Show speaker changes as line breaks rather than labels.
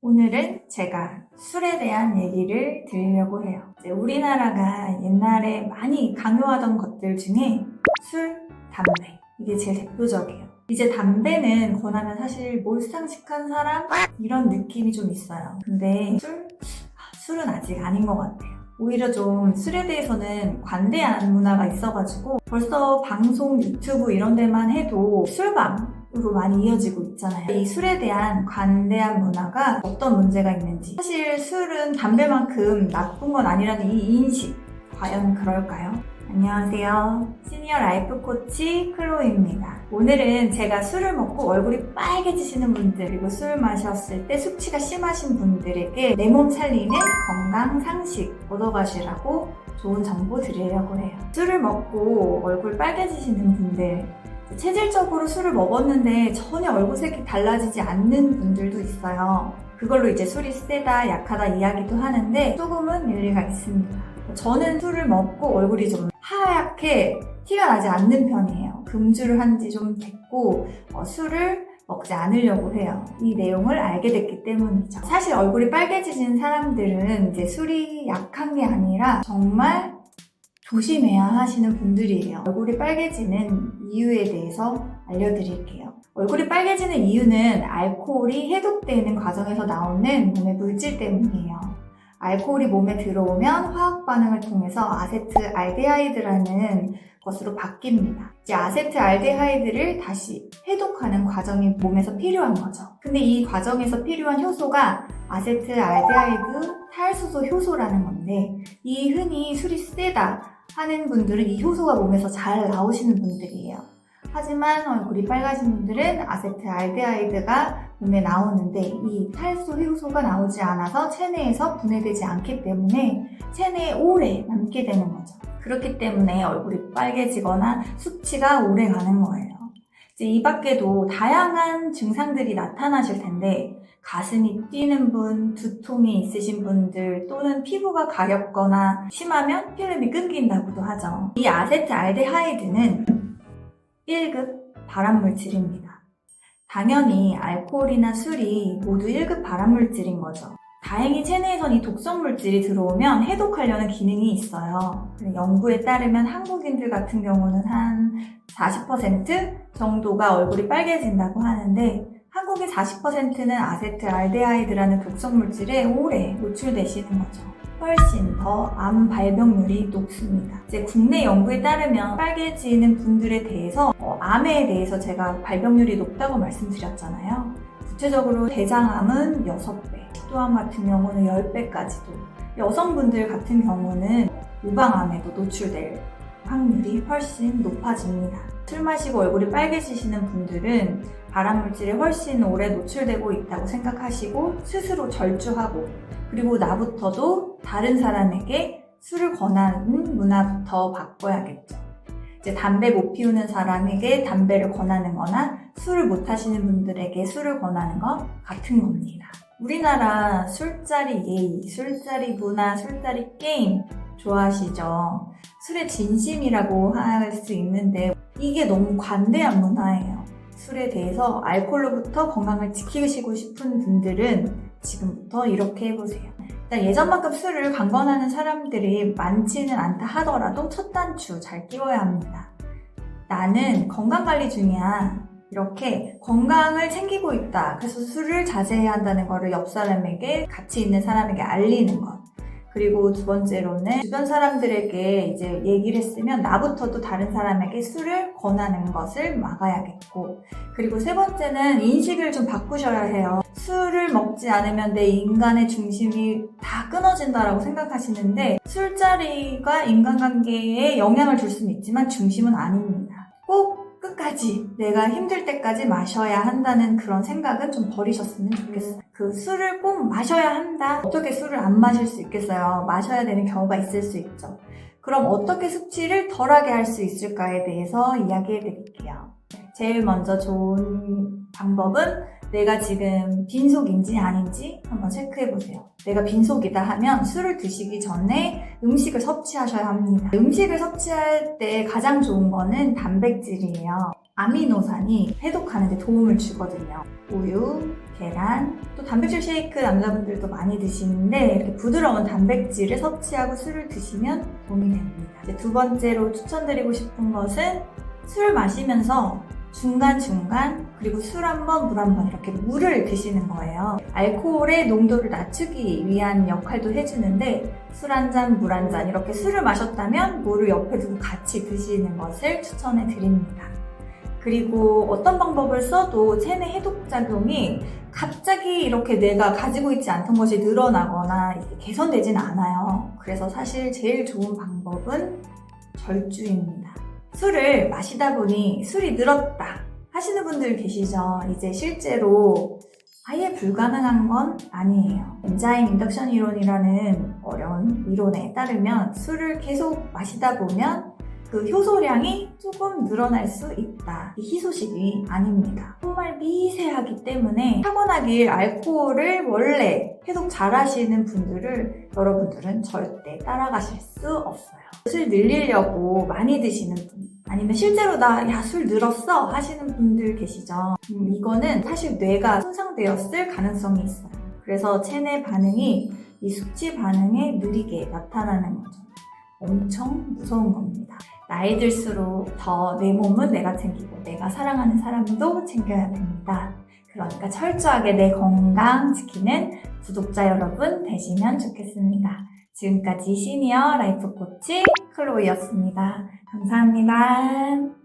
오늘은 제가 술에 대한 얘기를 드리려고 해요. 우리나라가 옛날에 많이 강요하던 것들 중에 술, 담배 이게 제일 대표적이에요. 이제 담배는 권하면 사실 몰상식한 사람? 이런 느낌이 좀 있어요. 근데 술은 아직 아닌 것 같아요. 오히려 좀 술에 대해서는 관대한 문화가 있어가지고 벌써 방송, 유튜브 이런 데만 해도 술방으로 많이 이어지고 있잖아요. 이 술에 대한 관대한 문화가 어떤 문제가 있는지, 사실 술은 담배만큼 나쁜 건 아니라는 이 인식, 과연 그럴까요? 안녕하세요. 시니어 라이프 코치 클로이입니다. 오늘은 제가 술을 먹고 얼굴이 빨개지시는 분들, 그리고 술 마셨을 때 숙취가 심하신 분들에게 내 몸 살리는 건강 상식 얻어가시라고 좋은 정보 드리려고 해요. 술을 먹고 얼굴 빨개지시는 분들, 체질적으로 술을 먹었는데 전혀 얼굴색이 달라지지 않는 분들도 있어요. 그걸로 이제 술이 세다, 약하다 이야기도 하는데 조금은 일리가 있습니다. 저는 술을 먹고 얼굴이 좀 하얗게 티가 나지 않는 편이에요. 금주를 한 지 좀 됐고 술을 먹지 않으려고 해요. 이 내용을 알게 됐기 때문이죠. 사실 얼굴이 빨개지는 사람들은 이제 술이 약한 게 아니라 정말 조심해야 하시는 분들이에요. 얼굴이 빨개지는 이유에 대해서 알려드릴게요. 얼굴이 빨개지는 이유는 알코올이 해독되는 과정에서 나오는 몸의 물질 때문이에요. 알코올이 몸에 들어오면 화학 반응을 통해서 아세트알데하이드라는 것으로 바뀝니다. 이제 아세트알데하이드를 다시 해독하는 과정이 몸에서 필요한 거죠. 근데 이 과정에서 필요한 효소가 아세트알데하이드 탈수소 효소라는 건데, 이 흔히 술이 세다 하는 분들은 이 효소가 몸에서 잘 나오시는 분들이에요. 하지만 얼굴이 빨개진 분들은 아세트알데하이드가 몸에 나오는데 이 탈수 효소가 나오지 않아서 체내에서 분해되지 않기 때문에 체내에 오래 남게 되는 거죠. 그렇기 때문에 얼굴이 빨개지거나 숙취가 오래 가는 거예요. 이제 이 밖에도 다양한 증상들이 나타나실 텐데, 가슴이 뛰는 분, 두통이 있으신 분들, 또는 피부가 가렵거나 심하면 필름이 끊긴다고도 하죠. 이 아세트알데하이드는 1급 발암물질입니다. 당연히 알코올이나 술이 모두 1급 발암물질인 거죠. 다행히 체내에선 이 독성물질이 들어오면 해독하려는 기능이 있어요. 연구에 따르면 한국인들 같은 경우는 한 40% 정도가 얼굴이 빨개진다고 하는데, 한국의 40%는 아세트알데하이드라는 독성물질에 오래 노출되시는 거죠. 훨씬 더 암 발병률이 높습니다. 이제 국내 연구에 따르면 빨개지는 분들에 대해서 암에 대해서 제가 발병률이 높다고 말씀드렸잖아요. 구체적으로 대장암은 6배, 식도암 같은 경우는 10배까지도, 여성분들 같은 경우는 유방암에도 노출될 확률이 훨씬 높아집니다. 술 마시고 얼굴이 빨개지시는 분들은 발암물질에 훨씬 오래 노출되고 있다고 생각하시고 스스로 절주하고, 그리고 나부터도 다른 사람에게 술을 권하는 문화부터 바꿔야겠죠. 이제 담배 못 피우는 사람에게 담배를 권하는 거나 술을 못 하시는 분들에게 술을 권하는 거 같은 겁니다. 우리나라 술자리 예의, 술자리 문화, 술자리 게임 좋아하시죠? 술의 진심이라고 할 수 있는데 이게 너무 관대한 문화예요. 술에 대해서 알코올로부터 건강을 지키시고 싶은 분들은 지금부터 이렇게 해보세요. 일단 예전만큼 술을 강권하는 사람들이 많지는 않다 하더라도 첫 단추 잘 끼워야 합니다. 나는 건강관리 중이야. 이렇게 건강을 챙기고 있다. 그래서 술을 자제해야 한다는 거를 옆 사람에게, 같이 있는 사람에게 알리는 것. 그리고 두 번째로는 주변 사람들에게 이제 얘기를 했으면 나부터도 다른 사람에게 술을 권하는 것을 막아야겠고, 그리고 세 번째는 인식을 좀 바꾸셔야 해요. 술을 먹지 않으면 내 인간의 중심이 다 끊어진다라고 생각하시는데, 술자리가 인간관계에 영향을 줄 수는 있지만 중심은 아닙니다. 꼭 끝까지 내가 힘들 때까지 마셔야 한다는 그런 생각은 좀 버리셨으면 좋겠어요. 그 술을 꼭 마셔야 한다. 어떻게 술을 안 마실 수 있겠어요? 마셔야 되는 경우가 있을 수 있죠. 그럼 어떻게 숙취를 덜하게 할 수 있을까에 대해서 이야기해 드릴게요. 제일 먼저 좋은 방법은 내가 지금 빈속인지 아닌지 한번 체크해 보세요. 내가 빈속이다 하면 술을 드시기 전에 음식을 섭취하셔야 합니다. 음식을 섭취할 때 가장 좋은 거는 단백질이에요. 아미노산이 해독하는 데 도움을 주거든요. 우유, 계란, 또 단백질 쉐이크 남자분들도 많이 드시는데 이렇게 부드러운 단백질을 섭취하고 술을 드시면 도움이 됩니다. 이제 두 번째로 추천드리고 싶은 것은 술 마시면서 중간중간 그리고 술 한 번, 물 한 번 이렇게 물을 드시는 거예요. 알코올의 농도를 낮추기 위한 역할도 해주는데 술 한 잔, 물 한 잔 이렇게 술을 마셨다면 물을 옆에 두고 같이 드시는 것을 추천해 드립니다. 그리고 어떤 방법을 써도 체내 해독작용이 갑자기 이렇게 내가 가지고 있지 않던 것이 늘어나거나 개선되진 않아요. 그래서 사실 제일 좋은 방법은 절주입니다. 술을 마시다 보니 술이 늘었다 하시는 분들 계시죠? 이제 실제로 아예 불가능한 건 아니에요. 엔자임 인덕션 이론이라는 어려운 이론에 따르면 술을 계속 마시다 보면 그 효소량이 조금 늘어날 수 있다. 희소식이 아닙니다. 정말 미세하기 때문에 타고나길 알코올을 원래 해독 잘 하시는 분들을 여러분들은 절대 따라가실 수 없어요. 술 늘리려고 많이 드시는 분 아니면 실제로 술 늘었어 하시는 분들 계시죠. 이거는 사실 뇌가 손상되었을 가능성이 있어요. 그래서 체내 반응이 이 숙취 반응에 느리게 나타나는 거죠. 엄청 무서운 겁니다. 나이 들수록 더 내 몸은 내가 챙기고 내가 사랑하는 사람도 챙겨야 됩니다. 그러니까 철저하게 내 건강 지키는 구독자 여러분 되시면 좋겠습니다. 지금까지 시니어 라이프 코치 클로이였습니다. 감사합니다.